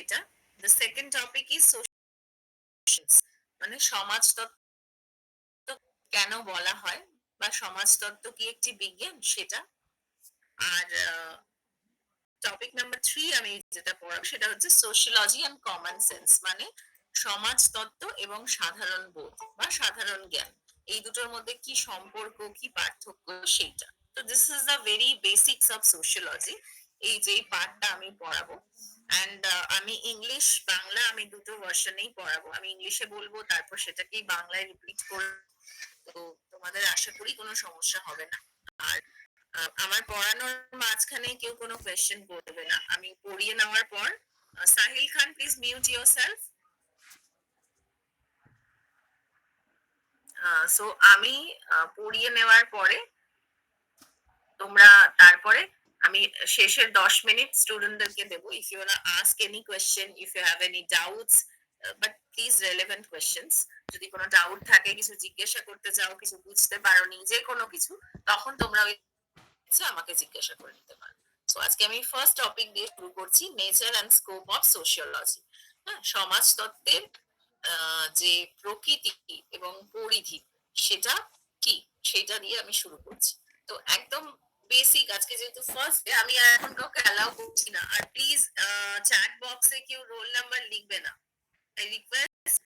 সেটা। The second topic is social, মানে সমাজতত্ত্ব কেন বলা হয় বা সমাজতত্ত্ব কি একটি বিজ্ঞান সেটা। আর টপিক নাম্বার 3 আমি যেটা পড়াবো সেটা হচ্ছে সোশিওলজি অ্যান্ড কমন সেন্স, মানে সমাজতত্ত্ব এবং সাধারণ বোধ বা সাধারণ জ্ঞান। এই দুটোর মধ্যে কি সম্পর্ক, কি পার্থক্য সেইটা। তো this is the very basics of sociology, এই যে পার্টটা আমি পড়াবো। অ্যান্ড আমি ইংলিশ বাংলা আমি দুটো ভার্সনেই পড়াবো। আমি ইংলিশে বলবো, তারপর সেটাকেই বাংলায় রিপিট করে। তো তোমাদের আশা করি কোনো সমস্যা হবে না। আর আমার পড়ানোর মাঝখানে কেউ কোনো কোয়েশ্চেন করবে না। আমি পড়িয়ে নেওয়ার পর, সাহিল খান প্লিজ মিউট ইয়োরসেলফ। সো আমি পড়িয়ে নেওয়ার পরে তোমরা, তারপরে আমি শেষের 10 মিনিট স্টুডেন্টদেরকে দেবো। If you want ask any question, if you have any doubts, but please relevant questions. যদি কোনো ডাউট থাকে, কিছু জিজ্ঞাসা করতে চাও, কিছু বুঝতে পারোনি, যে কোনো কিছু, তখন তোমরা ওই আমাকে জিজ্ঞাসা করে নিতে পারো। সো আজকে আমি ফার্স্ট টপিক দিয়ে শুরু করছি, nature and scope of sociology. হ্যাঁ, সমাজতত্ত্বের যে প্রকৃতি এবং পরিধি সেটা কি, সেটা দিয়ে আমি শুরু করছি। তো একদম বেসিক, আজকে যেহেতু ফার্স্ট ডে, আমি এখন কাউকে অ্যালাউ করছি না। আর প্লিজ চ্যাট বক্সে কেউ রোল নাম্বার লিখবে না। আই রিকোয়েস্ট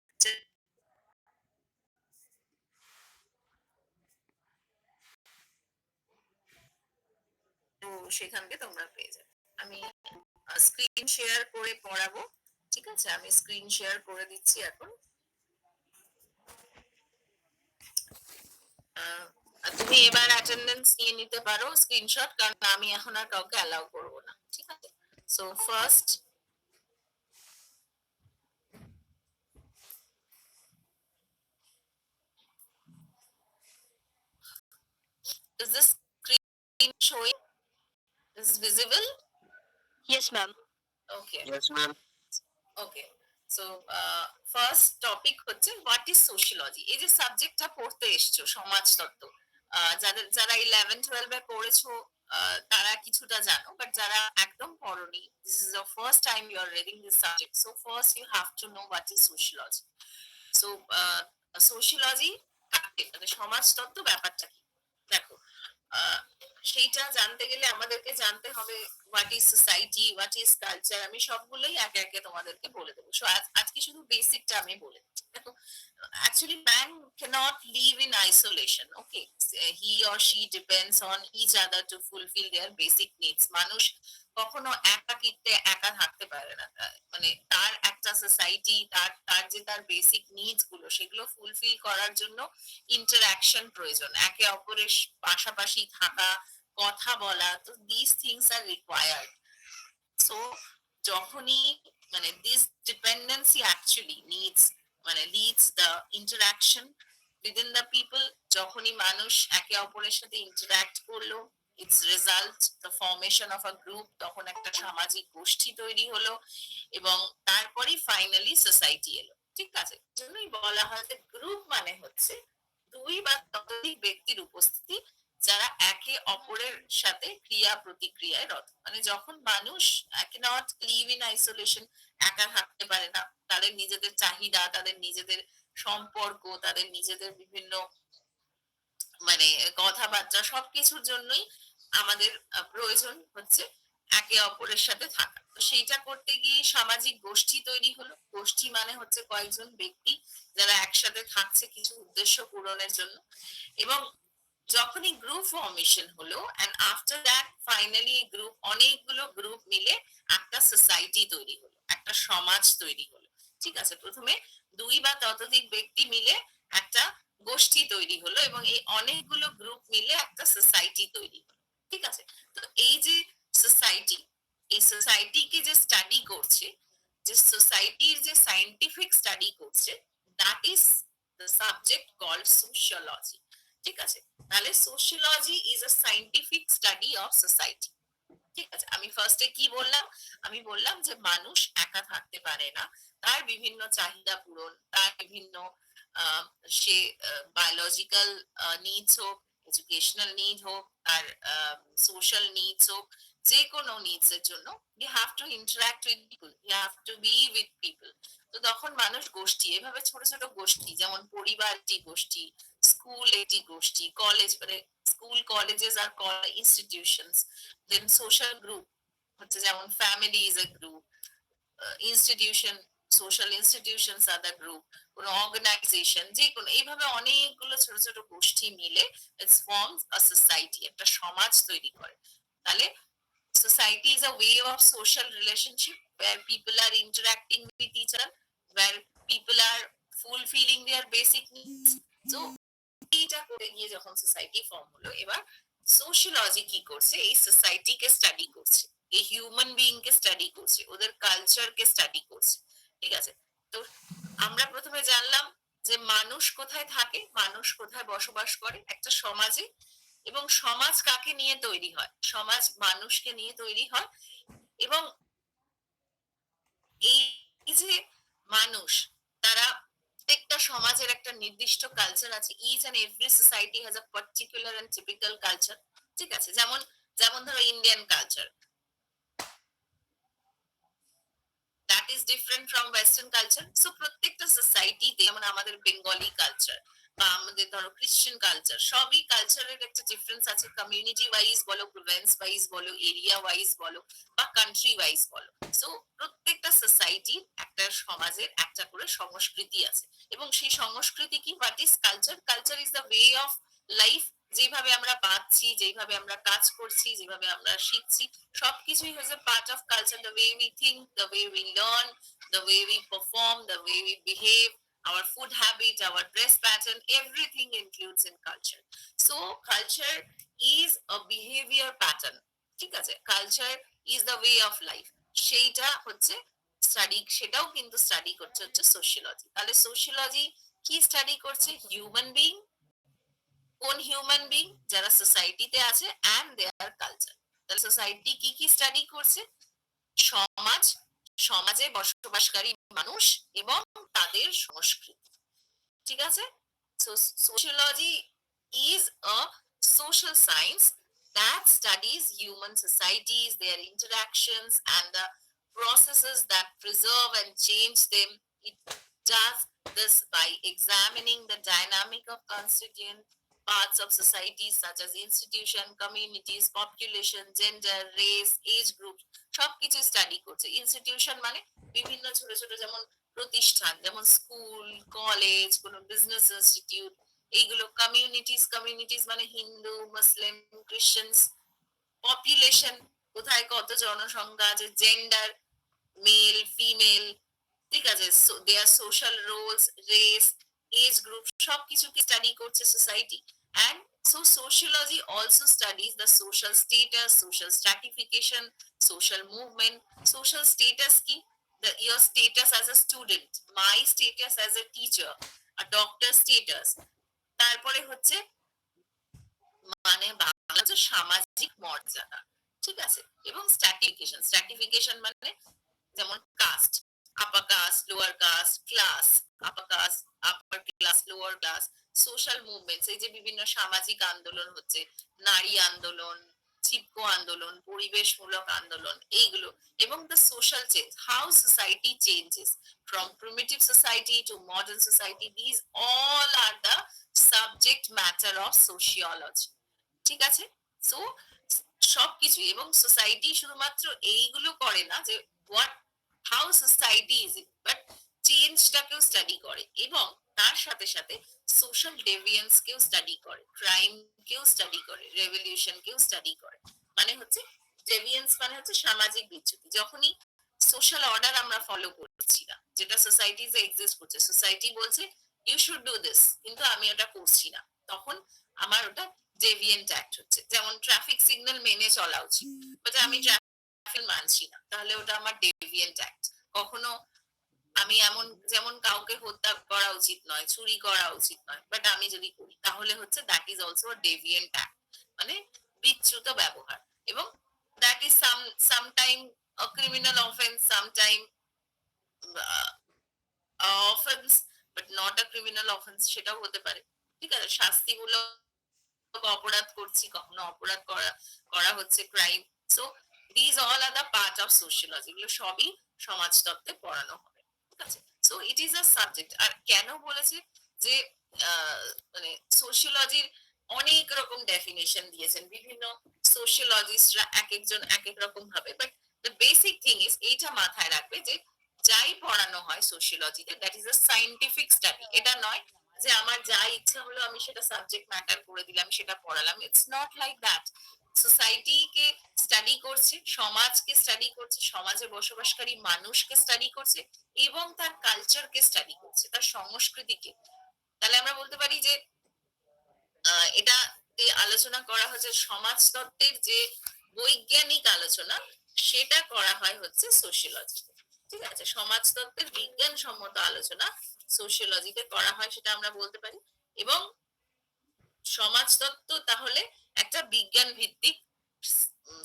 তো সেখান থেকে তোমরা পেয়ে যাবে। আমি স্ক্রিন শেয়ার করে পড়াবো, ঠিক আছে? আমি স্ক্রিন শেয়ার করে দিচ্ছি এখন। তুমি এবার অ্যাটেন্ডেন্স নিয়ে নিতে পারো স্ক্রিনশট, কারণ আমি এখন আর কাউকে অ্যালাউ করব না, ঠিক আছে? So first, is this screen showing? Is this visible? Yes, ma'am. Okay. Yes, ma'am. Okay. So first topic হচ্ছে হোয়াট ইজ সোশিওলজি। এই যে সাবজেক্টটা পড়তে এসছো, সমাজতত্ত্ব, যারা 11-12 পড়েছো তারা কিছুটা জানো, বাট যারা একদম পড়োনি, this is the first time you are reading this subject, so first you have to know what is sociology. So sociology মানে সমাজতত্ত্ব ব্যাপারটা কি। দেখো, সেইটা জানতে গেলে আমাদেরকে জানতে হবে what is society, what is culture. আমি সবগুলোই একে একে তোমাদেরকে বলে দেবো। সো আজকে শুধু বেসিকটা আমি বলে দিচ্ছি। দেখো, actually man cannot live in isolation, okay? He or she depends on each other to fulfill their basic needs. মানুষ কখনো একাকিত্বে একা থাকতে পারে না। মানে তার একটা সোসাইটি, তার যে তার বেসিক নিডস গুলো, সেগুলো ফুলফিল করার জন্য ইন্টারঅ্যাকশন প্রয়োজন, একে অপরের পাশাপাশি থাকা, কথা বলা। তো this things are required. So যখনই মানে দিস ডিপেন্ডেন্সি অ্যাকচুয়ালি নিডস মানে Leeds the interaction within the people. যখনই মানুষ একে অপরের সাথে ইন্টারঅ্যাক্ট করলো, it's result the formation of a group. তখন একটা সামাজিক গোষ্ঠী তৈরি হলো এবং তারপরেই ফাইনালি সোসাইটি এলো, ঠিক আছে? জন্যই বলা হয় যে গ্রুপ মানে হচ্ছে দুই বা ততোধিক ব্যক্তির উপস্থিতি, যারা একে অপরের সাথে ক্রিয়া প্রতিক্রিয়ায় রত। মানে যখন মানুষ ক্যানট লিভ ইন আইসোলেশন, একা থাকতে পারে না, তাদের নিজেদের চাহিদা, তাদের নিজেদের সম্পর্ক, তাদের নিজেদের বিভিন্ন মানে কথাবার্তা, সবকিছুর জন্যই আমাদের প্রয়োজন হচ্ছে একে অপরের সাথে থাকা। তো সেইটা করতে গিয়ে সামাজিক গোষ্ঠী তৈরি হলো। গোষ্ঠী মানে হচ্ছে কয়েকজন ব্যক্তি যারা একসাথে থাকছে কিছু উদ্দেশ্য পূরণের জন্য। এবং যখনই গ্রুপ ফর্মেশন হলো, and after that finally group, অনেকগুলো গ্রুপ মিলে একটা সোসাইটি তৈরি হলো, একটা সমাজ তৈরি হলো, ঠিক আছে? প্রথমে দুই বা ততোধিক ব্যক্তি মিলে একটা গোষ্ঠী তৈরি হলো এবং এই অনেকগুলো গ্রুপ মিলে একটা সোসাইটি তৈরি হলো, ঠিক আছে? তো এই যে সোসাইটি, এই সোসাইটিকে যে স্টাডি করছে, যে সোসাইটির যে সায়েন্টিফিক স্টাডি করছে, that is the subject called sociology, ঠিক আছে? তাহলে sociology is a scientific study of society, ঠিক আছে? আমি ফার্স্টে কি বললাম? আমি বললাম যে মানুষ একা থাকতে পারে না, তার বিভিন্ন চাহিদা পূরণ, তার বিভিন্ন সে বায়োলজিক্যাল নিডস হোক, এডুকেশনাল নিড হোক, আর সোশ্যাল নিডস হোক, যে কোনো নিডস এর জন্য you have to interact with people, you have to be with people. তো তখন মানুষ গোষ্ঠী, এভাবে ছোট ছোট গোষ্ঠী, যেমন পরিবার একটি গোষ্ঠী, স্কুল একটি গোষ্ঠী, কলেজ মানে স্কুল কলেজেস আর ইনস্টিটিউশনস, দেন সোশ্যাল গ্রুপ হচ্ছে যেমন family is a group, institution, social institutions are the group, কোনো অর্গানাইজেশন, যে কোনো এইভাবে অনেকগুলো ছোট ছোট গোষ্ঠী মিলে ইটস ফর্মস আ সোসাইটি, একটা সমাজ তৈরি করে। তাহলে society is a way of social relationship where people are interacting with each other, where people are fulfilling their basic needs. So এইটা করে গিয়ে যখন সোসাইটি ফর্ম হলো, এবার সোশিয়োলজি কি করছে, এই সোসাইটিকে স্টাডি করছে, এই হিউম্যান বিইং কে স্টাডি করছে, ওদের কালচারকে স্টাডি করছে। ঠিক আছে? তো আমরা প্রথমে জানলাম যে মানুষ কোথায় থাকে, মানুষ কোথায় বসবাস করে, একটা সমাজে। এবং সমাজ কাকে নিয়ে তৈরি হয়? সমাজ মানুষকে নিয়ে তৈরি হয়। এবং এই যে মানুষ, তারা প্রত্যেকটা সমাজের একটা নির্দিষ্ট কালচার আছে। Each and every society has a particular and typical culture. ঠিক আছে? যেমন যেমন ধরো Indian culture, that is different from western culture. So প্রত্যেকটা সোসাইটিতে, যেমন আমাদের বেঙ্গলি কালচার বা আমাদের ধরো খ্রিস্টান কালচার, সবই কালচারের একটা ডিফারেন্স আছে। কমিউনিটি ওয়াইজ বলো, প্রভিন্স ওয়াইজ বলো, এরিয়া ওয়াইজ বলো, বা কান্ট্রি ওয়াইজ বলো। সো প্রত্যেকটা সোসাইটির, একটা সমাজের একটা করে সংস্কৃতি আছে। এবং সেই সংস্কৃতি কি? What is culture? Culture is the way of life. যেভাবে আমরা বাঁচছি, যেভাবে আমরা কাজ করছি, যেভাবে আমরা শিখছি, সবকিছুই হচ্ছে part of culture. The way we think, the way we learn, the way we perform, the way we behave, our food habit, our dress pattern, everything includes in culture. So culture is a behavior pattern. ঠিক আছে? Culture is the way of life. সেইটা হচ্ছে study, সেটাও কিন্তু study করছে হচ্ছে sociology. তাহলে sociology কি স্টাডি করছে? Human being. কোন হিউম্যান বিং? যারা সোসাইটিতে আছে, অ্যান্ড দেয়ার কালচার। তাহলে সোসাইটি কি কি স্টাডি করছে? সমাজ, সমাজে বসবাসকারী মানুষ এবং তাদের সংস্কৃতি। ঠিক আছে? So sociology is a social science that studies human societies, their interactions, and the processes that preserve and change them. It does this by examining the dynamic of constituent parts of societies such as institution, communities, population, gender, race, age groups, সবকিছু study করছে। Institution মানে বিভিন্ন ছোট ছোট যেমন প্রতিষ্ঠান, যেমন school, college, কোনো বিজনেস ইনস্টিটিউট, এইগুলো। কমিউনিটিস, কমিউনিটিস মানে হিন্দু, মুসলিম, খ্রিস্টানস। পপুলেশন, কোথায় কত জনসংখ্যা আছে। Gender, male, female. ঠিক আছে? There social roles, race, age group, সবকিছুকে স্টাডি করছে society. And so sociology also studies the social status, social stratification, social movement. Social status কি? Your status as a student, my status as a teacher, a doctor status। তারপরে হচ্ছে মানে বাংলা হচ্ছে সামাজিক মর্যাদা। ঠিক আছে? এবং স্ট্রাটিফিকেশন, স্ট্রাটিফিকেশন মানে যেমন caste, upper caste, lower caste, class, upper caste, upper class, lower class. Social movements, এই যে বিভিন্ন সামাজিক আন্দোলন হচ্ছে, নারী আন্দোলন, চিপকো আন্দোলন, পরিবেশমূলক আন্দোলন, এইগুলো। এবং the social change, how society changes from primitive society two modern society, these all are the subject matter of sociology. ঠিক আছে? সো সবকিছু, এবং সোসাইটি শুধুমাত্র এইগুলো করে না যে what, how society is it, but চেঞ্জটাকেও স্টাডি করে। এবং তার সাথে সাথে সোশ্যাল ডেভিয়েন্স কেও স্টাডি করে, ক্রাইম কেও স্টাডি করে, রেভলিউশন কেও স্টাডি করে। মানে হচ্ছে ডেভিয়েন্স মানে হচ্ছে সামাজিক বিচ্যুতি। যখনই সোশ্যাল অর্ডার আমরা ফলো করছি না, যেটা সোসাইটিতে এক্সিস্ট করছে, সোসাইটি বলছে ইউ শুড ডু দিস, কিন্তু আমি ওটা করছি না, তখন আমার ওটা ডেভিয়েন্ট অ্যাক্ট হচ্ছে। যেমন ট্রাফিক সিগন্যাল মেনে চলা উচিত, বাট আমি ট্রাফিক মানছি না, তাহলে ওটা আমার ডেভিয়েন্ট অ্যাক্ট। কখনো আমি এমন, যেমন কাউকে হত্যা করা উচিত নয়, চুরি করা উচিত নয়, বাট আমি যদি করি, তাহলে হচ্ছে that is also deviant act, মানে বিচ্যুত ব্যবহার। এবং that is sometime a criminal offense, sometime offense, but not a criminal offense, সেটাও হতে পারে। ঠিক আছে? শাস্তিমূলক অপরাধ করছি, কখনো অপরাধ করা করা হচ্ছে crime. So these all are the part of sociology, এগুলো সবই সমাজতত্ত্বে পড়ানো হবে। ঠিক আছে? So it is a subject. আর কেন বলেছে যে মানে সোশিয়োলজির অনেক রকম ডেফিনেশন দিয়েছেন বিভিন্ন সোশিয়োলজিস্টরা, এক একজন এক এক রকম ভাবে, but the basic thing is এইটা মাথায় রাখবে যে যাই পড়ানো হয় সোশিয়োলজিতে that is a scientific study. এটা নয় যে আমার যা ইচ্ছা হলো আমি সেটা সাবজেক্ট ম্যাটার করে দিলাম, সেটা পড়ালাম। It's not like that. সোসাইটিকে স্টাডি করছে, সমাজকে স্টাডি করছে, সমাজে বসবাসকারী মানুষকে স্টাডি করছে এবং তার কালচারকে স্টাডি করছে, তার সংস্কৃতিকে। তাহলে আমরা বলতে পারি যে এটাতে আলোচনা করা হচ্ছে সমাজতত্ত্বের যে বৈজ্ঞানিক আলোচনা, সেটা করা হয় হচ্ছে সোশিয়োলজিতে। ঠিক আছে? সমাজতত্ত্বের বিজ্ঞানসম্মত আলোচনা সোশিয়োলজিতে করা হয়, সেটা আমরা বলতে পারি। এবং সমাজতত্ত্ব তাহলে একটা বিজ্ঞান ভিত্তিক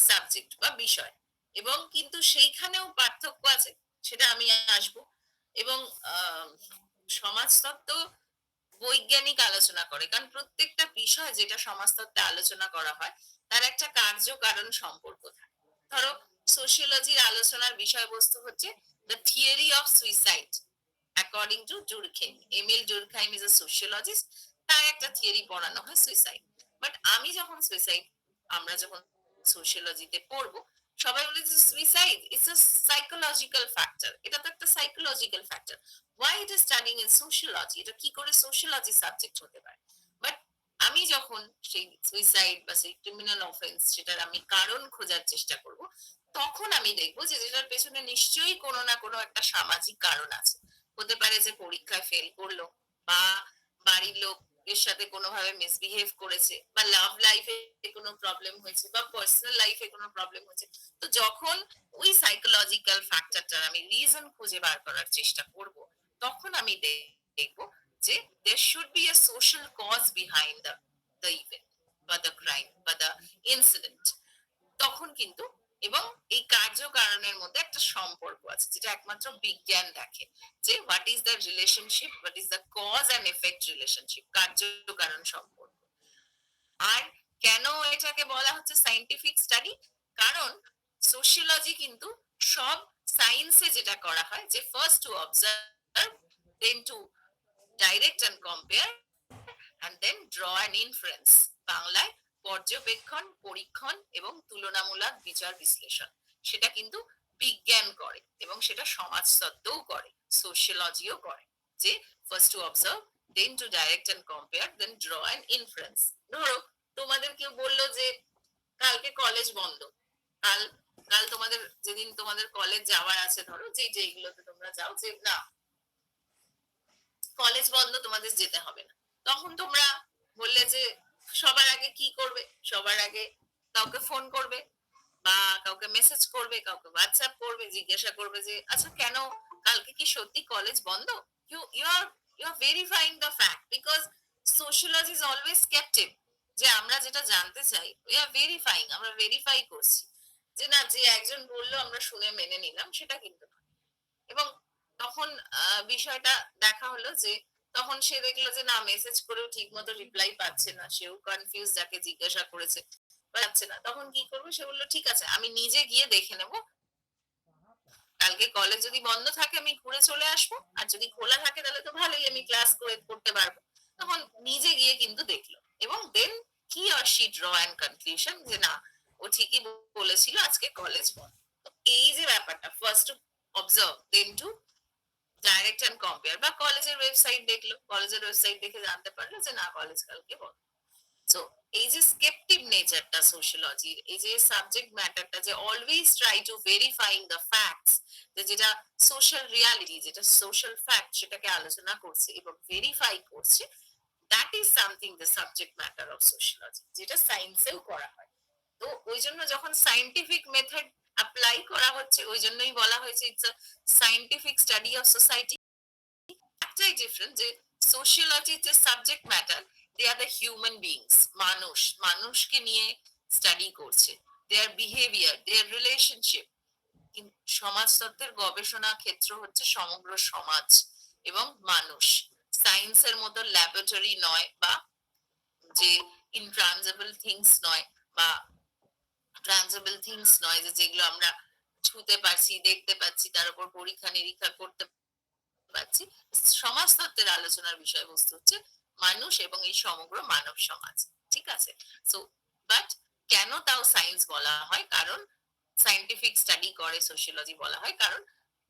সাবজেক্ট বা বিষয়, এবং কিন্তু সেইখানেও পার্থক্য আছে, সেটা আমি আসবো। এবং আহ, সমাজতত্ত্ব বৈজ্ঞানিক আলোচনা করে, কারণ প্রত্যেকটা বিষয় যেটা সমাজতত্ত্বে আলোচনা করা হয় তার একটা কার্য কারণ সম্পর্ক থাকে। ধরো সোশিয়োলজির আলোচনার বিষয়বস্তু হচ্ছে the theory of suicide according to Durkheim. Emile Durkheim is a sociologist, তার একটা থিওরি পড়ানো হয় সুইসাইড। বাট আমি যখন সুইসাইড, আমরা যখন সোশিয়োলজিতে পড়বো, সবাই বলে যে suicide it's a psychological factor, এটা তো একটা psychological factor, why it is studying in sociology, এটা কি করে সোশিয়োলজি সাবজেক্ট হতে পারে? বাট আমি যখন সেই সুইসাইড বা সেই ক্রিমিনাল অফেন্স সেটার আমি কারণ খোঁজার চেষ্টা করব, তখন আমি দেখবো যে যেটার পেছনে নিশ্চয়ই কোনো না কোনো একটা সামাজিক কারণ আছে। হতে পারে যে পরীক্ষায় ফেল করলো, বা বাড়ির লোকের সাথে কোনোভাবে মিসবিহেভ করেছে, বা লাভ লাইফে কোনো প্রবলেম হয়েছে, বা পার্সোনাল লাইফে কোনো প্রবলেম হয়েছে। তো যখন ওই সাইকোলজিক্যাল ফ্যাক্টরটার আমি রিজন খুঁজে বার করার চেষ্টা করব, তখন আমি দেখবো যে there should be a social cause behind the event বা the crime বা the incident। তখন কিন্তু, এবং এই কার্যকারণের মধ্যে একটা সম্পর্ক আছে যেটা একমাত্র বিজ্ঞান দেখে, যে what is the relationship, what is the cause and effect relationship, কার্যকারণ সম্পর্ক। আর কেন এটাকে বলা হচ্ছে সাইন্টিফিক স্টাডি? কারণ সোশিয়োলজি কিন্তু সব সায়েন্সে যেটা করা হয় যে first to observe, then to direct and compare, and then draw an inference, বাংলায় পর্যবেক্ষণ, পরীক্ষণ এবং তুলনামূলক বিচার বিশ্লেষণ, সেটা কিন্তু বিজ্ঞান করে এবং সেটা সমাজতত্ত্বও করে, সোশিয়োলজিও করে। যে first to observe, then to direct and compare, then draw an inference. ধরো তোমাদের কেউ বললো যে কালকে কলেজ বন্ধ, কাল কাল তোমাদের যেদিন তোমাদের কলেজ যাওয়ার আছে, ধরো যে যেগুলোতে তোমরা যাও, যে না কলেজ বন্ধ, তোমাদের যেতে হবে না। তখন তোমরা বললে যে সবার আগে কি করবে? সবার আগে কাউকে ফোন করবে, বা কাউকে মেসেজ করবে, কাউকে হোয়াটসঅ্যাপ করবে, জিজ্ঞাসা করবে যে আচ্ছা কেন, কালকে কি সত্যি কলেজ বন্ধ? You are verifying the fact, because sociology is always skeptic. যে আমরা যেটা জানতে চাই উই আর ভেরিফাইং, আমরা ভেরিফাই করছি, যে না যে একজন বললো আমরা শুনে মেনে নিলাম, সেটা কিন্তু নয়। এবং তখন বিষয়টা দেখা হলো যে তখন সে দেখলো যে না মেসেজ করেও ঠিক মতো রিপ্লাই পাচ্ছে না, সেও কনফিউজ, যাকে জিজ্ঞাসা করেছে পাচ্ছে না। তখন কি করবে? সে বললো ঠিক আছে আমি নিজে গিয়ে দেখে নেবো, কালকে কলেজ যদি বন্ধ থাকে আমি ঘুরে চলে আসবো, আর যদি খোলা থাকে তাহলে তো ভালোই, আমি ক্লাস করে করতে পারবো। তখন নিজে গিয়ে কিন্তু দেখলো, এবং then he or she draw and conclusion যে না ও ঠিকই বলেছিল আজকে কলেজ বন্ধ। তো এই যে ব্যাপারটা, first to observe then to direct and compare, বা কলেজের ওয়েবসাইট দেখলো, কলেজের ওয়েবসাইট দেখে জানতে পারলো যে না কলেজ কালকে বন্ধ। সো এই যে স্কেপটিভ নেচারটা সোশিয়োলজির, এই যে সাবজেক্ট ম্যাটারটা যে always try to verifying the facts, যে যেটা সোশ্যাল রিয়ালিটি, যেটা সোশ্যাল ফ্যাক্ট, সেটাকে আলোচনা করছে এবং ভেরিফাই করছে, that is something the subject matter of sociology, যেটা সায়েন্সেও করা হয়। তো ওই জন্য যখন সাইন্টিফিক মেথড অ্যাপ্লাই করা হচ্ছে, ওই জন্যই বলা হয়েছে it's a scientific study of society. একটাই ডিফারেন্স যে সোশিয়োলজির যে subject matter, they are the human beings, মানুষ, মানুষকে নিয়ে স্টাডি করছে, দেয়ার বিহেভিয়ার, দেয়ার রিলেশনশিপ। সমাজতত্ত্বের গবেষণা ক্ষেত্র হচ্ছে সমগ্র সমাজ এবং মানুষ, সায়েন্সের মতো ল্যাবরেটরি নয়, বা যে ইনট্রানজেবল থিংস নয়, বা ট্রান্সেবল থিংস নয় যে যেগুলো আমরা ছুঁতে পারছি, দেখতে পাচ্ছি, তার উপর পরীক্ষা নিরীক্ষা করতে পারছি। সমাজতত্ত্বের আলোচনার বিষয়বস্তু হচ্ছে মানুষ এবং এই সমগ্র মানব সমাজ। ঠিক আছে? সো বাট কেন তাও সায়েন্স বলা হয়? কারণ সায়েন্টিফিক স্টাডি করে সোশিওলজি বলা হয়। কারণ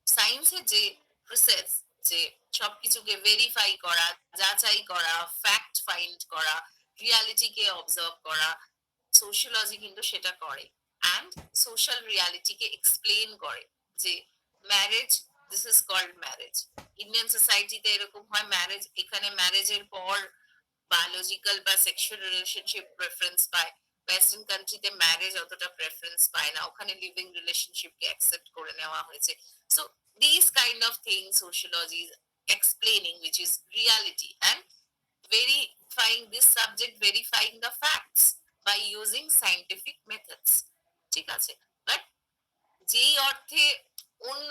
সায়েন্সের যে প্রসেস, যে সবকিছুকে ভেরিফাই করা, যাচাই করা, ফ্যাক্ট ফাইন্ড করা, রিয়ালিটিকে অবজার্ভ করা, সোশিওলজি কিন্তু সেটা করে। অ্যান্ড সোশ্যাল রিয়ালিটিকে এক্সপ্লেন করে যে marriage, this is called marriage. Indian সোসাইটিতে এরকম হয়, ম্যারেজ, এখানে ম্যারেজের পর বায়োলজিক্যাল বা সেক্সুয়াল রিলেশনশিপ প্রেফারেন্স পায়। ওয়েস্টার্ন কান্ট্রিতে ম্যারেজ অতটা প্রেফারেন্স পায় না, ওখানে লিভিং রিলেশনশিপকে অ্যাকসেপ্ট করে নেওয়া হয়েছে। So this kind of thing sociology is explaining, which is reality, and verifying this subject, verifying the facts by using scientific methods. ঠিক আছে? বাট যেই অর্থে অন্য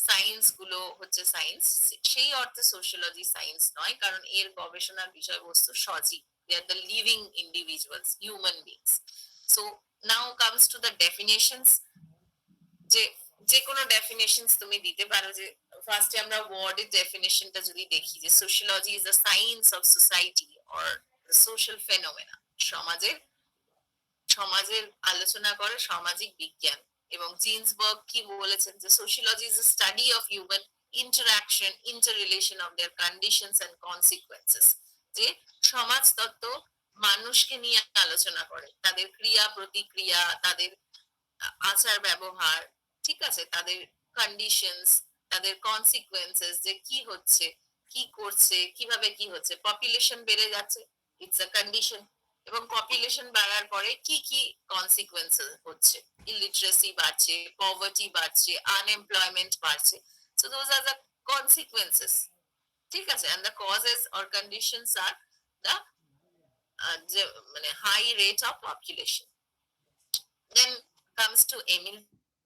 সায়েন্স গুলো হচ্ছে সায়েন্স, সেই অর্থে সোশিওলজি সায়েন্স নয়, কারণ এর গবেষণার বিষয়বস্তু সজীব। They are the living individuals, human beings. So now comes to the definitions. যে যে কোনো ডেফিনেশনস তুমি দিতে পারো। যে ফার্স্টে আমরা ওয়ার্ডের ডেফিনেশনটা যদি দেখি, যে sociology is the science of society or social phenomena. সমাজের সমাজের আলোচনা করে সামাজিক বিজ্ঞান। এবং জিন্সবার্গ কি বলেছেন, যে sociology is a study of human interaction, interrelation of their conditions and consequences. যে সমাজতত্ত্ব মানুষকে নিয়ে আলোচনা করে, তাদের ক্রিয়া প্রতিক্রিয়া, তাদের আচার ব্যবহার, ঠিক আছে, তাদের কন্ডিশনস, তাদের কনসিকুয়েন্সেস, যে কি হচ্ছে, কি করছে, কিভাবে কি হচ্ছে। পপুলেশন বেড়ে যাচ্ছে, ইটস আ কন্ডিশন। এবং পপুলেশন বাড়ার পরে কি কি কনসিকুয়েন্সেস হচ্ছে, ইলিটারেসি বাড়ছে, পভার্টি বাড়ছে, আনএমপ্লয়মেন্ট বাড়ছে। So those are the consequences. ঠিক আছে? And the causes or conditions are the যে মানে high rate of population. Then comes to Emil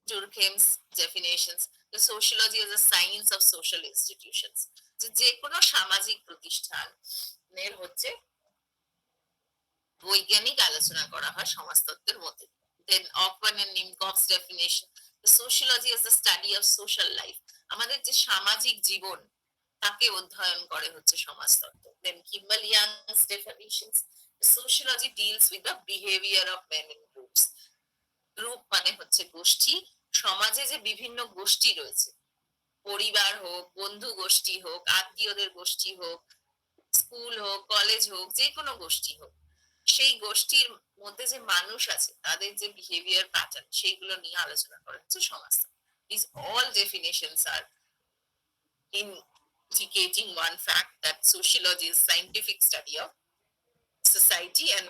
Durkheim's definitions. The sociology is a science of social institutions. যে কোনো সামাজিক প্রতিষ্ঠানের হচ্ছে বৈজ্ঞানিক আলোচনা করা হয় সমাজতত্ত্বের মধ্যে। Then Ockham and Nimkoff's definition. The sociology is the study of social life. আমাদের যে সামাজিক জীবন, তাকে অধ্যয়ন করে হচ্ছে সমাজতত্ত্ব। Then Kimball Young's definitions. The sociology deals with the behavior of men in groups. Group মানে হচ্ছে গোষ্ঠী। সমাজে যে বিভিন্ন গোষ্ঠী রয়েছে, পরিবার হোক, বন্ধু গোষ্ঠী হোক, আত্মীয়দের গোষ্ঠী হোক, স্কুল হোক, কলেজ হোক, যে কোনো গোষ্ঠী হোক, সেই গোষ্ঠীর মধ্যে যে মানুষ আছে, তাদের যে বিহেভিয়ার প্যাটার্ন, সেইগুলো নিয়ে আলোচনা করা হচ্ছে সমাজ। These all definitions are indicating one fact that sociology is scientific study of society, and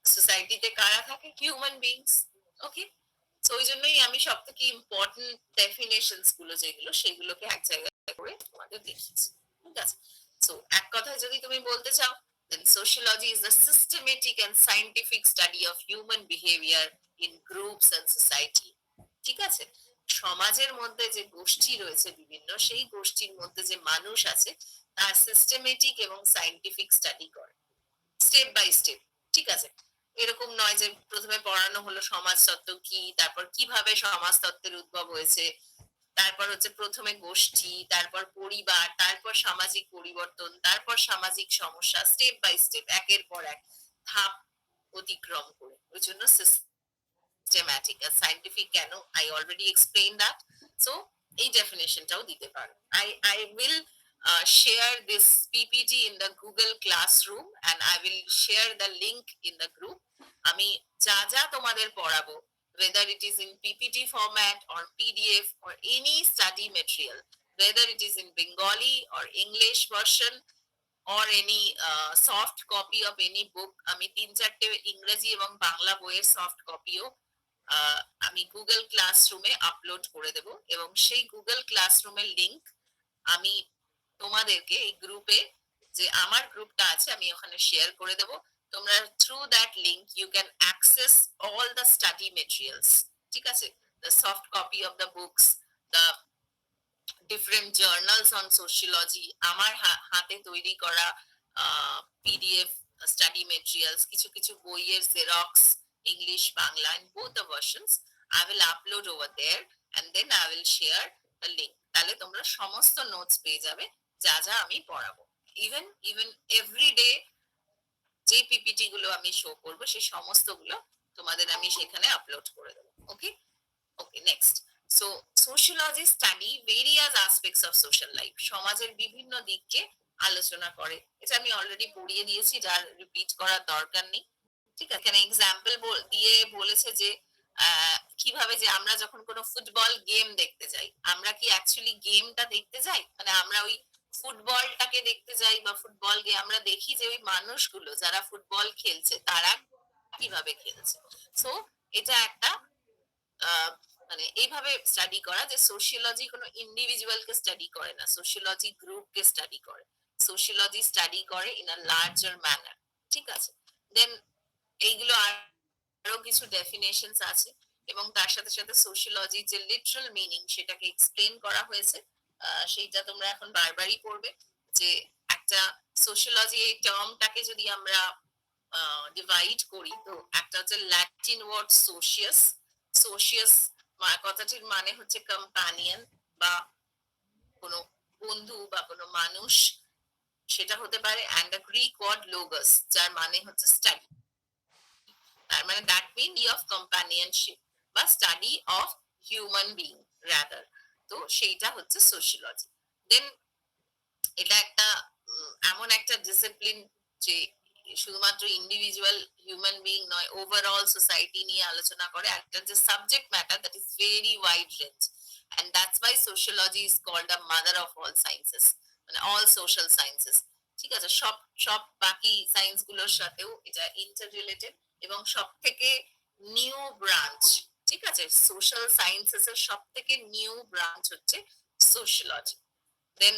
সোসাইটিতে কারা থাকে? Human beings. ওকে? সো ওই জন্যই আমি সব থেকে ইম্পর্টেন্ট ডেফিনেশনস গুলো যেগুলো, সেগুলোকে এক জায়গায় করে তোমাদের দেখিয়েছি। ঠিক আছে? সো এক কথায় যদি তুমি বলতে চাও, then sociology is the systematic and scientific study of human behavior in groups and society. ঠিক আছে? সমাজের মধ্যে যে গোষ্ঠী রয়েছে বিভিন্ন, সেই গোষ্ঠীর মধ্যে যে মানুষ আছে, তার সিস্টেমেটিক এবং সায়েন্টিফিক স্টাডি করে স্টেপ বাই স্টেপ। ঠিক আছে? এরকম নয় যে প্রথমে পড়ানো হলো সমাজতত্ত্ব কি, তারপর কিভাবে সমাজতত্ত্বের উদ্ভব হয়েছে, তারপর হচ্ছে প্রথমে গোষ্ঠী, তারপর পরিবার, তারপর সামাজিক পরিবর্তন, তারপর সামাজিক সমস্যা, স্টেপ বাই স্টেপ, একের পর এক ধাপ অতিক্রম করে। ওই জন্য সিস্টেম্যাটিক আর সায়েন্টিফিক কেন, I already explain that. So এই ডেফিনেশনটাও দিতে পারো। I will share this PPT in the Google Classroom and I will share the link in the group. আমি যা যা তোমাদের পড়াবো, whether it is in PPT format or PDF or any study material, whether it is in Bengali or English version or any soft copy of any book, আমি 3-4টে ইংরেজি এবং বাংলা বইয়ের soft কপিও আমি গুগল ক্লাসরুমে আপলোড করে দেব। এবং সেই গুগল ক্লাসরুমের লিংক আমি তোমাদেরকে এই গ্রুপে, যে আমার গ্রুপটা আছে, আমি ওখানে শেয়ার করে দেব। তোমরা through that link you can access all the study materials. ঠিক আছে? The soft copy of the books, the different journals on sociology, আমার হাতে তৈরি করা পিডিএফ স্টাডি মেটেরিয়ালস, কিছু কিছু বইয়ের xerox, English, Bangla, in both the versions. I will upload over there and then I will share the link. তাহলে তোমরা সমস্ত নোটস পেয়ে যাবে যা যা আমি পড়াবো। ইভেন এভরিডে যে পিপিটি গুলো আমি শো করবো সেই সমস্ত গুলো তোমাদের আমি সেখানে আপলোড করে দেবো। Okay, okay, next. So sociology study various aspects of social life, সমাজের বিভিন্ন দিককে আলোচনা করে। এটা আমি অলরেডি পড়িয়ে দিয়েছি, যার রিপিট করার দরকার নেই। ঠিক আছে, এখানে এক্সাম্পল দিয়ে বলেছে যে কিভাবে যে আমরা যখন কোনো ফুটবল গেম দেখতে যাই, আমরা কি অ্যাকচুয়ালি গেমটা দেখতে যাই, মানে আমরা ওই ফুটবলটাকে দেখতে যাই বা ফুটবল গে আমরা দেখি যে ওই মানুষগুলো যারা ফুটবল খেলছে তারা কিভাবে খেলছে। সো এটা একটা মানে এইভাবে স্টাডি করা যে সোশিয়োলজি কোনো ইন্ডিভিজুয়ালকে স্টাডি করে না, সোশিয়োলজি গ্রুপকে স্টাডি করে, সোশিয়োলজি স্টাডি করে ইন আ লার্জার ম্যানার। ঠিক আছে, দেন এইগুলো আরো কিছু ডেফিনেশনস আছে এবং তার সাথে সাথে সোশিয়োলজি যে লিটারাল মিনিং সেটাকে এক্সপ্লেন করা হয়েছে। সেইটা তোমরা এখন বারবারই পড়বে যে একটা সোশিয়োলজি এই টার্মটাকে যদি আমরা ডিভাইড করি, তো একটা হচ্ছে ল্যাটিন ওয়ার্ড সোশিয়াস। সোশিয়াস কথাটির মানে হচ্ছে কম্পানিয়ন বা কোনো বন্ধু বা কোনো মানুষ, সেটা হতে পারে। And the Greek word logos, যার মানে হচ্ছে স্টাডি। তার মানে দ্যাট মিন অফ কম্পানিয়নশিপ বা study of human being rather. তো সেইটা হচ্ছে সোশিয়োলজি। দেন এটা একটা এমন একটা ডিসিপ্লিন যে শুধুমাত্র ইন্ডিভিজুয়াল হিউম্যান বিং নয়, ওভারঅল সোসাইটি নিয়ে আলোচনা করে। একটা যে subject matter that is very wide range, and that's why sociology is called a mother of all sciences, মানে অল সোশ্যাল সায়েন্সেস। ঠিক আছে, সব সব বাকি সায়েন্স গুলোর সাথেও এটা ইন্টার রিলেটেড এবং সব থেকে নিউ ব্রাঞ্চ। ঠিক আছে, সোশ্যাল সায়েন্সেস এর সব থেকে নিউ ব্রাঞ্চ হচ্ছে sociology. Then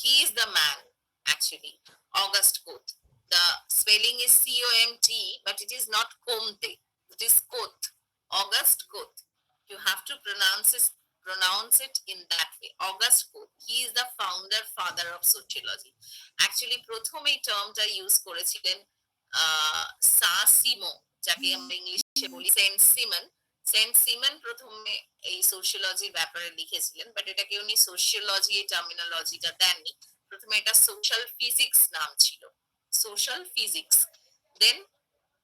he is the man, actually, August Comte. The spelling is COMT, but it is not Comte. It is Comte. August Comte. You have to pronounce it in that way. August Comte. He is the founder father of sociology. Actually, প্রথম এই টার্মটা use করেছিলেন সাসিমো, যাকে আমরা ইংলিশে বলি Saint Simon. Saint Simon প্রথমে এই সোশিয়োলজির ব্যাপারে লিখেছিলেন, বাট এটাকে উনি সোশিয়োলজি এই টার্মিনোলজিটা দেননি। প্রথমে এটা সোশ্যাল ফিজিক্স নাম ছিল, social physics. Then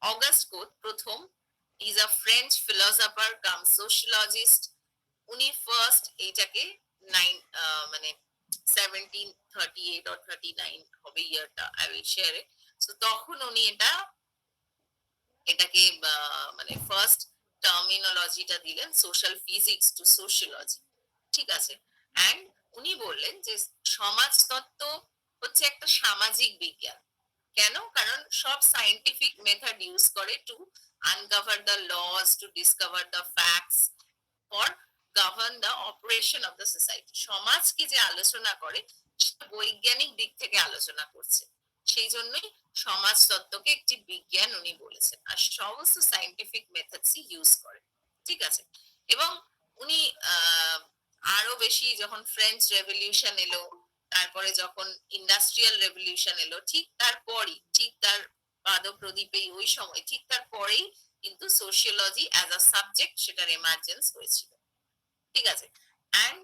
August Comte প্রথম is a French philosopher cum sociologist. উনি ফার্স্ট এইটাকে মানে 1738 or 39 হবে ইয়ারটা, I will share it. So তখন উনি এটাকে মানে ফার্স্ট টার্মিনোলজিটা দিলেন সোশ্যাল ফিজিক্স টু সোশিয়োলজি। ঠিক আছে, অ্যান্ড উনি বললেন যে সমাজতত্ত্ব হচ্ছে একটা সামাজিক বিজ্ঞান। কেন? কারণ সব সায়েন্টিফিক মেথড ইউজ করে to uncover the laws, to discover the facts, for govern the operation of the society. সমাজকে যে আলোচনা করে সেটা বৈজ্ঞানিক দিক থেকে আলোচনা করছে, সেই জন্যই সমাজতত্ত্বকে একটি বিজ্ঞান উনি বলেছেন, আর সমস্ত সায়েন্টিফিক মেথডস ইউজ করে। ঠিক আছে, এবং উনি আরো বেশি যখন ফ্রেঞ্চ রেভলিউশন এলো, তারপরে যখন ইন্ডাস্ট্রিয়াল রেভলিউশন এলো, ঠিক তারপরই, ঠিক তার পাদপ্রদীপেই ওই সময়, ঠিক তারপরেই কিন্তু সোশিয়োলজি অ্যাজ আ সাবজেক্ট সেটার এমার্জেন্স হয়েছিল। ঠিক আছে, অ্যান্ড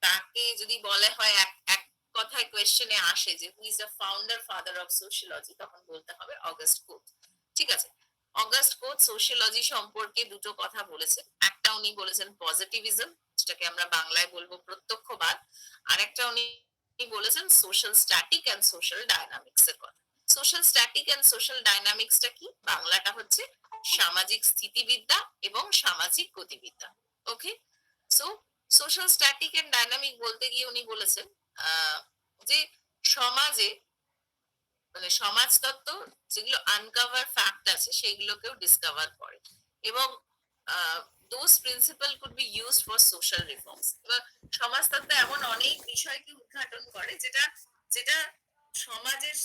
তাকে যদি বলা হয় এক কথায় কোয়েশ্চেনে আসে যে who is the founder father of sociology, তখন বলতে হবে অগাস্ট কোট। ঠিক আছে, অগাস্ট কোট সোশিয়োলজি সম্পর্কে দুটো কথা বলেছেন। একটা উনি বলেছেন পজিটিভিজম, যেটাকে আমরা বাংলায় বলবো প্রত্যক্ষবাদ। আর একটা উনি বলেছেন social static and social dynamics এর কথা। সোশ্যাল স্ট্যাটিক অ্যান্ড সোশ্যাল ডায়নামিক্সটা কি? বাংলাটা হচ্ছে সামাজিক স্থিতিবিদ্যা এবং সামাজিক গতিবিদ্যা। Okay, so social static and dynamic বলতে গিয়ে উনি বলেছেন যে সমাজে মানে সমাজতত্ত্ব যেগুলো আনকভার ফ্যাক্ট আছে সেইগুলোকেও ডিসকভার করে, এবং those principal could be used for social reforms. এবার সমাজতত্ত্ব এমন অনেক বিষয়কে উদ্ঘাটন করে যেটা যেটা সমাজের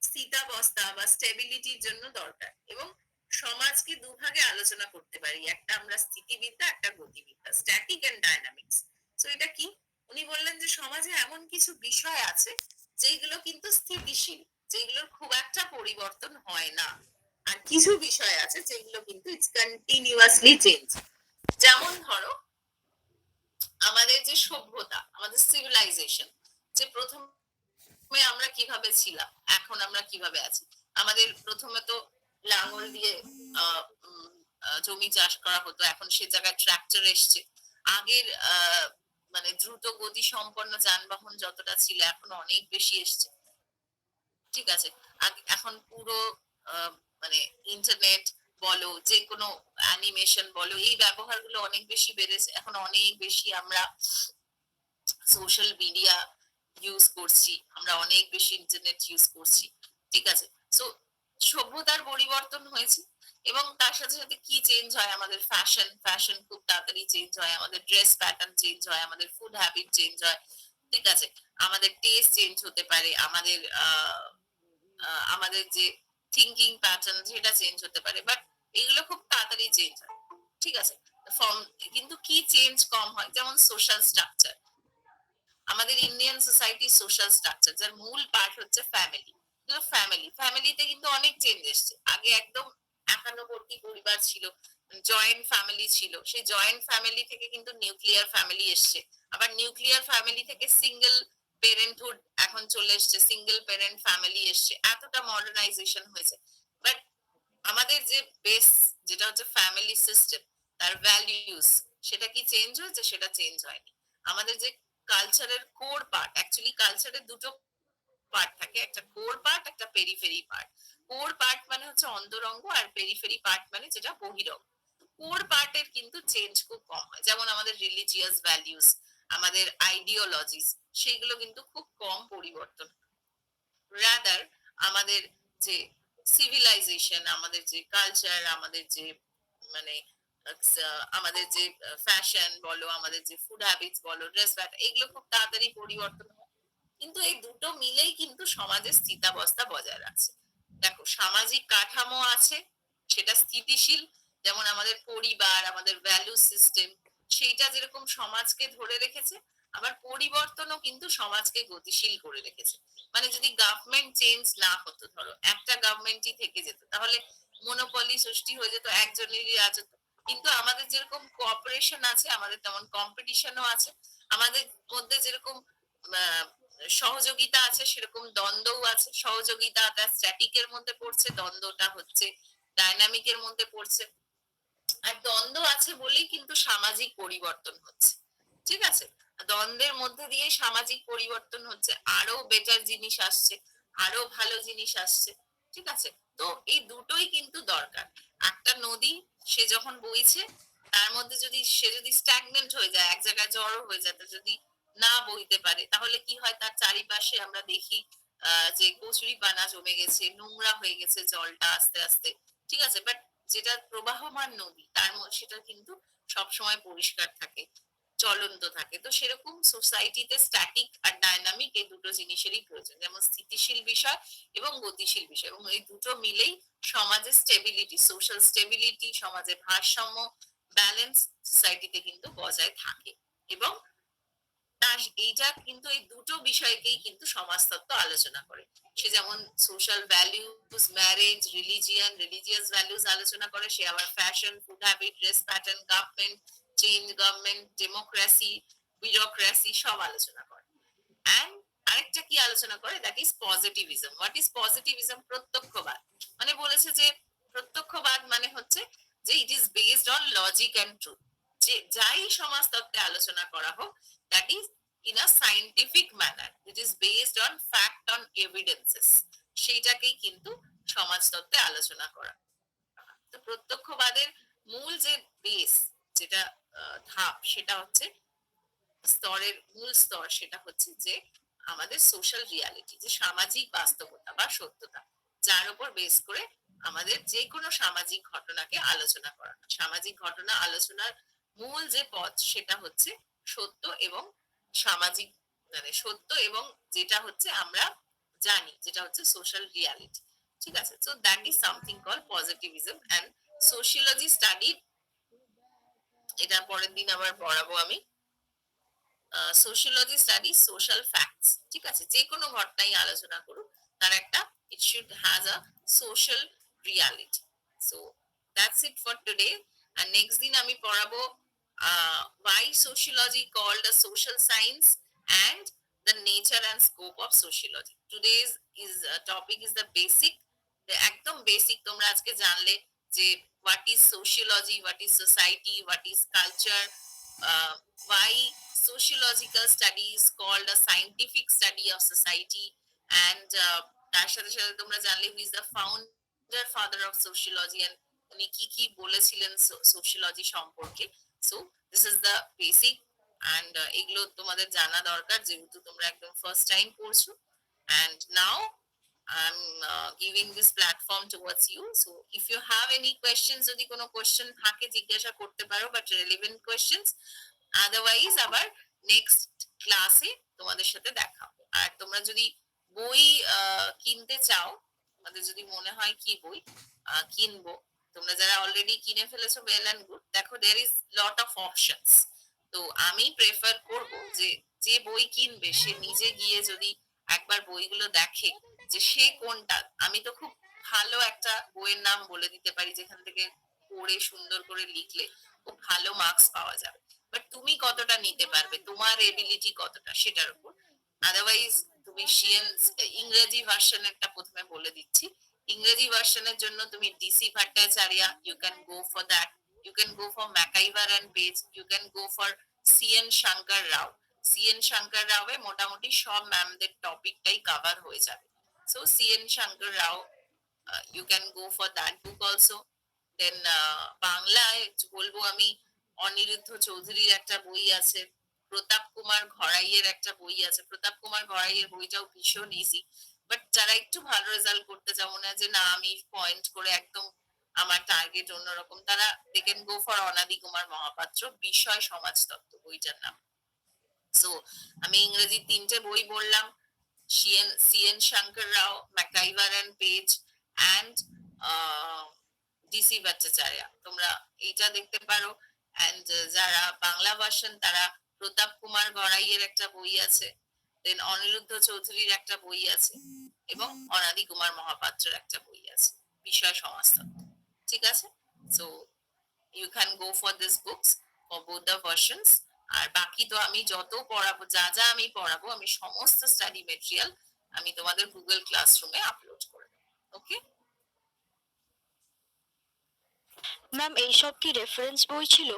স্থিতাবস্থা বা স্টেবিলিটির জন্য দরকার, এবং সমাজকে দুভাগে আলোচনা করতে পারি, একটা আমরা স্থিতিবিদ্যা, একটা গতিবিদ্যা, স্ট্যাটিক এন্ড ডায়নামিক্স। তো এটা কি? উনি বললেন যে সমাজে এমন কিছু বিষয় আছে যেগুলো কিন্তু স্থিতিশীল, যেগুলোর খুব একটা পরিবর্তন হয় না। আর কিছু বিষয় আছে যেগুলো কিন্তু ইটস কন্টিনিউয়াসলি চেঞ্জ। যেমন ধরো আমাদের যে সভ্যতা, আমাদের সিভিলাইজেশন, যে প্রথমে আমরা কিভাবে ছিলাম, এখন আমরা কিভাবে আছি। আমাদের প্রথমে তো লাঙল দিয়ে আহ, উম, জমি চাষ করা হতো, এখন সে জায়গায় ট্রাক্টর এসছে। আগের মানে দ্রুত গতি সম্পন্ন যানবাহন যতটা ছিল এখন অনেক বেশি এসছে, ঠিক আছে। এখন পুরো আহ, মানে ইন্টারনেট বলো, যে কোনো অ্যানিমেশন বলো, এই ব্যবহারগুলো অনেক বেশি বেড়েছে। এখন অনেক বেশি আমরা সোশ্যাল মিডিয়া ইউজ করছি, আমরা অনেক বেশি ইন্টারনেট ইউজ করছি, ঠিক আছে। সো সভ্যতার পরিবর্তন হয়েছে, এবং তার সাথে সাথে কি চেঞ্জ হয়, আমাদের ফ্যাশন ফ্যাশন খুব তাড়াতাড়ি চেঞ্জ হয়, আমাদের ড্রেস প্যাটার্ন চেঞ্জ হয়, আমাদের ফুড হ্যাবিট চেঞ্জ হয়, ঠিক আছে। আমাদের টেস্ট চেঞ্জ হতে পারে, আমাদের আমাদের যে থিঙ্কিং প্যাটার্ন সেটা চেঞ্জ হতে পারে, বাট এগুলো খুব তাড়াতাড়ি চেঞ্জ হয়, ঠিক আছে। ফর্ম, কিন্তু কি চেঞ্জ কম হয়, যেমন সোশ্যাল স্ট্রাকচার। আমাদের ইন্ডিয়ান সোসাইটি সোশ্যাল স্ট্রাকচার, যার মূল পার্ট হচ্ছে ফ্যামিলি। ফ্যামিলিতে কিন্তু অনেক চেঞ্জ এসছে। আগে একদম একান্নবর্তী পরিবার ছিল, জয়েন্ট ফ্যামিলি ছিল, সেই জয়েন্ট ফ্যামিলি থেকে কিন্তু নিউক্লিয়ার ফ্যামিলি এসছে। আবার নিউক্লিয়ার ফ্যামিলি থেকে সিঙ্গেল পেরেন্টহুড এখন চলে এসছে, সিঙ্গেল পেরেন্ট ফ্যামিলি এসছে, এতটা মডার্নাইজেশন হয়েছে। বাট আমাদের যে বেস, যেটা হচ্ছে ফ্যামিলি সিস্টেম, তার ভ্যালিউস, সেটা কি চেঞ্জ হয়েছে? সেটা চেঞ্জ হয়নি। আমাদের যে কালচারের কোর পার্ট, অ্যাকচুয়ালি কালচারের দুটো পার্ট থাকে, একটা কোর পার্ট, একটা পেরিফেরি পার্ট। কোর পার্ট মানে হচ্ছে অন্তরঙ্গ, আর পেরিফেরি পার্ট মানে যেটা বহিরঙ্গ। কোর পার্টের কিন্তু চেঞ্জ খুব কম হয়, যেমন আমাদের রিলিজিয়াস ভ্যালিউস, আমাদের আইডিওলজিস, সেগুলো কিন্তু খুব কম পরিবর্তন। রাদার আমাদের যে সিভিলাইজেশন, আমাদের যে কালচার, আমাদের যে মানে আমাদের যে ফ্যাশন বলো, আমাদের যে ফুড হ্যাবিটস বলো, ড্রেস প্যাটার্ন, এগুলো খুব তাড়াতাড়ি পরিবর্তন হয়। কিন্তু এই দুটো মিলেই কিন্তু সমাজের স্থিতাবস্থা বজায় রাখছে। দেখো, সামাজিক কাঠামো আছে, সেটা স্থিতিশীল, যেমন আমাদের পরিবার, আমাদের ভ্যালু সিস্টেম, সেইটা যেরকম সমাজকে ধরে রেখেছে, আবার পরিবর্তনও কিন্তু সমাজকে গতিশীল করে রেখেছে। মানে যদি গভর্নমেন্ট চেঞ্জ না হতো, ধরো একটা গভর্নমেন্টই থেকে যেত, তাহলে মনোপলি সৃষ্টি হয়ে যেত, একজনেরই রাজত্ব। কিন্তু আমাদের যেরকম কোঅপারেশন আছে, আমাদের তেমন কম্পিটিশনও আছে। আমাদের মধ্যে যেরকম সহযোগিতা আছে, সেরকম দ্বন্দ্বও আছে। সহযোগিতাটা স্ট্যাটিকের মধ্যে পড়ছে, দ্বন্দ্বটা হচ্ছে ডাইনামিকের মধ্যে পড়ছে। আর দ্বন্দ্ব আছে বলেই কিন্তু সামাজিক পরিবর্তন হচ্ছে, ঠিক আছে। দ্বন্দ্বের মধ্যে দিয়ে সামাজিক পরিবর্তন হচ্ছে, আরো বেটার জিনিস আসছে, আরো ভালো জিনিস আসছে, ঠিক আছে। তো এই দুটোই কিন্তু দরকার। একটা নদী, সে যখন বইছে, তার মধ্যে যদি সে যদি স্ট্যাগনেন্ট হয়ে যায়, এক জায়গায় জড়ো হয়ে যায়, যদি না বইতে পারে, তাহলে কি হয়, তার চারিপাশে আমরা দেখি যে কচুরি পানা জমে গেছে, নোংরা হয়ে গেছে জলটা আস্তে আস্তে, ঠিক আছে। বাট যেটা প্রবাহমান নদী, তার সেটা কিন্তু সবসময় পরিষ্কার থাকে, চলন্ত থাকে। তো সেরকম সোসাইটিতে স্ট্যাটিক আর ডাইনামিক, এই দুটো জিনিসেরই প্রয়োজন, যেমন স্থিতিশীল বিষয় এবং গতিশীল বিষয়, এবং এই দুটো মিলেই সমাজের স্টেবিলিটি, সোশ্যাল স্টেবিলিটি, সমাজের ভারসাম্য, ব্যালেন্স সোসাইটিতে কিন্তু বজায় থাকে। এবং তার এইটা কিন্তু এই দুটো বিষয়কেই কিন্তু সমাজতত্ত্ব আলোচনা করে। সে যেমন social values, marriage, religion, religious values আলোচনা করে, সে আবার fashion, food habit, dress pattern, government change, government democracy, bureaucracy সব আলোচনা করে। অ্যান্ড আরেকটা কি আলোচনা করে, that is positivism. What is positivism? প্রত্যক্ষবাদ। মানে বলেছে যে প্রত্যক্ষবাদ মানে হচ্ছে যে it is based on logic and truth. যে যাই সমাজতত্ত্বে আলোচনা করা হোক, that is in a scientific manner, it is based on fact, on evidences, সেইটাকেই কিন্তু সমাজতত্ত্বে আলোচনা করা। তো প্রত্যক্ষবাদের মূল যে বেস, যেটা ধাপ, সেটা হচ্ছে স্তরের মূল স্তর, সেটা হচ্ছে যে আমাদের সোশ্যাল রিয়ালিটি, যে সামাজিক বাস্তবতা বা সত্যতা, যার উপর বেস করে আমাদের যে কোনো সামাজিক ঘটনাকে আলোচনা করা। সামাজিক ঘটনা আলোচনার মূল যে পথ, সেটা হচ্ছে সত্য এবং সামাজিক, মানে সত্য এবং যেটা হচ্ছে আমরা জানি, যেটা হচ্ছে সোশ্যাল রিয়ালিটি, ঠিক আছে। So that is something call positivism. And sociology study, এটা পরের দিন আবার পড়াবো আমি। সোশিয়োলজি স্টাডি সোশ্যাল ফ্যাক্টস, ঠিক আছে। যে কোনো ঘটনাই আলোচনা করুক, তার একটা it should has a social reality. So that's it for today. And next দিন আমি পড়াবো why sociology called a social science and the nature and scope of sociology. Today's topic is the basic, একদম basic তোমরা আজকে জানলে যে what is sociology, what is society, what is culture, why sociological study is called a scientific study of society, and তার সাথে সাথে তোমরা জানলে who is the father of sociology and উনি কি কি বলেছিলেন সোশিয়োলজি সম্পর্কে. So this is the basic and এগুলো তোমাদের জানা দরকার যেহেতু তোমরা একদম ফার্স্ট টাইম পড়ছো. And now I'm giving this platform towards you. So if you have any questions, যদি কোনো question থাকে জিজ্ঞাসা করতে পারো, but relevant questions. Otherwise আবার নেক্সট ক্লাসে তোমাদের সাথে দেখা হবে. আর তোমরা যদি বই কিনতে চাও, তোমাদের যদি মনে হয় কি বই কিনবো, তোমরা যারা অলরেডি কিনে ফেলেছো ওয়েল অ্যান্ড গুড. দেখো there is lot of options. তো আমি প্রেফার করব যে যে বই কিনবে সে নিজে গিয়ে যদি একবার বইগুলো দেখে যে সে কোনটা. আমি তো খুব ভালো একটা বইয়ের নাম বলে দিতে পারি যেখান থেকে পড়ে সুন্দর করে লিখলে খুব ভালো মার্কস পাওয়া যাবে, বাট তুমি কতটা নিতে পারবে, তোমার এবিলিটি কতটা সেটার উপর. আদারওয়াইজ তুমি ইংরেজি ভার্সনেরটা প্রথমে বলে দিচ্ছি. ইংরেজি ভার্সনের জন্য তুমি DC Bhattacharya, you can go for that. You can go for MacIver and Page, you can go for CN Shankar Rao. CN Shankar রাওয়ে মোটামুটি সব ম্যামদের টপিকটাই কভার হয়ে যাবে. So CN Shankar Rao, you can go for that book also. Then বাংলায় বলবো আমি অনিরুদ্ধ চৌধুরীর একটা বই আছে, প্রতাপ কুমার ঘড়াইয়ের একটা বই আছে. প্রতাপ কুমার ঘড়াইয়ের বইটাও ভীষণ ইজি, বাট যারা একটু ভালো রেজাল্ট করতে চাও মনে হয় যে না আমি পয়েন্ট করে একদম আমার টার্গেট অন্যরকম, তারা দে ক্যান গো ফর অনাদি কুমার মহাপাত্র বিষয় সমাজতত্ত্ব বইটার নাম. সো আমি ইংরেজি 3টে বই বললাম, CN Shankar Rao, MacIver and page and DC Bhattacharya. তোমরা এইটা দেখতে পারো. অ্যান্ড যারা বাংলা ভার্সন তারা প্রতাপ কুমার গড়াইয়ের একটা বই আছে, দেন অনিরুদ্ধ চৌধুরীর একটা বই আছে এবং অনাদি কুমার মহাপাত্রের একটা বই আছে বিষয় সমাজতত্ত্ব. ঠিক আছে? So you can go for this books for both the versions. আর বাকি তো আমি যত পড়াবো, যা যা আমি পড়াবো, আমি সমস্ত স্টাডি মেটেরিয়াল আমি তোমাদের গুগল ক্লাসরুমে আপলোড করে দেবো. ওকে ম্যাম এইসব কি রেফারেন্স বই ছিল?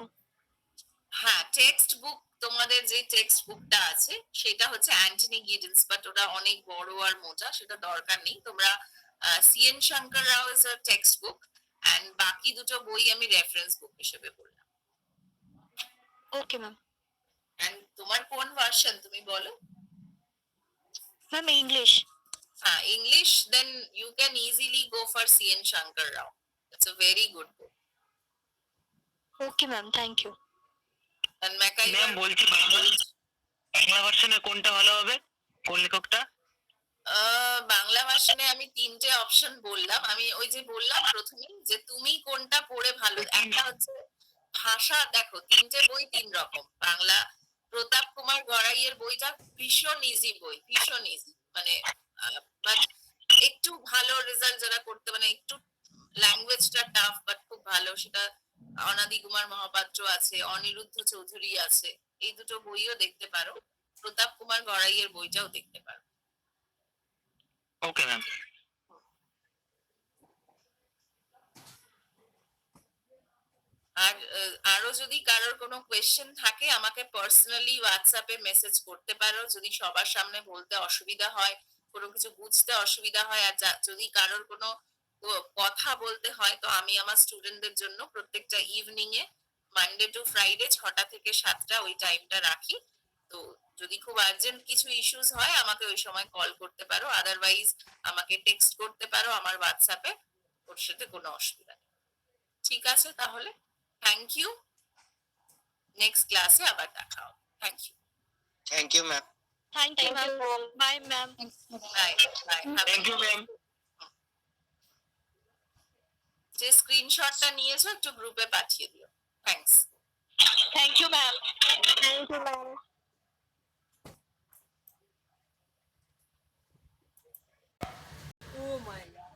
হ্যাঁ, টেক্সট বুক, তোমাদের যে টেক্সট বুকটা আছে সেটা হচ্ছে অ্যান্টনি গিডেন্স, বাট ওটা অনেক বড় আর মোটা, সেটা দরকার নেই. তোমরা CN Shankar Rao is a text book and বাকি দুটো বই আমি রেফারেন্স বুক হিসেবে বললাম. Okay ma'am. অ্যান্ড তোমার কোন ভার্সন তুমি বলো? Ma'am English. হ্যাঁ, English, then you can easily go for CN Shankar Rao. It's a very good book. Okay ma'am, thank you. And MacIver ma'am বলছি বাংলা ভার্সনে কোনটা ভালো হবে, কোন লেখকটা? বাংলা ভার্সনে আমি 3টে অপশন বললাম. আমি ওই যে বললাম প্রথমেই যে তুমি কোনটা পড়ে ভালো. একটা হচ্ছে ভাষা, দেখো 3টে বই 3 রকম. বাংলা প্রতাপ কুমার গড়াইয়ের বইটা ভীষণ ইজি বই, ভীষণ ইজি, মানে বাট একটু ভালো রেজাল্ট যারা করতে, মানে একটু ল্যাঙ্গুয়েজটা টাফ বাট খুব ভালো, সেটা অনাদি কুমার মহাপাত্র আছে, অনিরুদ্ধ চৌধুরী আছে. এই দুটো বইও দেখতে পারো. প্রতাপ কুমার গড়াইয়ের বইটাও দেখতে পারো. Okay ma'am. আর আরো যদি কারোর কোনো কোয়েশ্চেন থাকে আমাকে পার্সোনালি হোয়াটসঅ্যাপে মেসেজ করতে পারো. যদি সবার সামনে বলতে অসুবিধা হয়, কোনো কিছু বুঝতে অসুবিধা হয়, আর যদি কারোর কোনো কথা বলতে হয়, তো আমি আমার স্টুডেন্টদের জন্য প্রত্যেকটা ইভিনিং এ মানডে টু ফ্রাইডে 6টা থেকে 7টা ওই টাইমটা রাখি. তো যদি খুব আর্জেন্ট কিছু ইস্যুস হয় আমাকে ওই সময় কল করতে পারো, আদারওয়াইজ আমাকে টেক্সট করতে পারো আমার হোয়াটসঅ্যাপে, ওর সাথে কোনো অসুবিধা নেই. ঠিক আছে তাহলে, থ্যাংক ইউ. নেক্সট ক্লাসে আবার দেখা হবে. Thank you. Thank you ma'am. Thank you ma'am. Bye ma'am. Bye bye. Thank you ma'am. যে স্ক্রিনশটটা নিয়েছো একটু গ্রুপে পাঠিয়ে দিও. Thanks. Thank you ma'am. Thank you ma'am. Oh my god.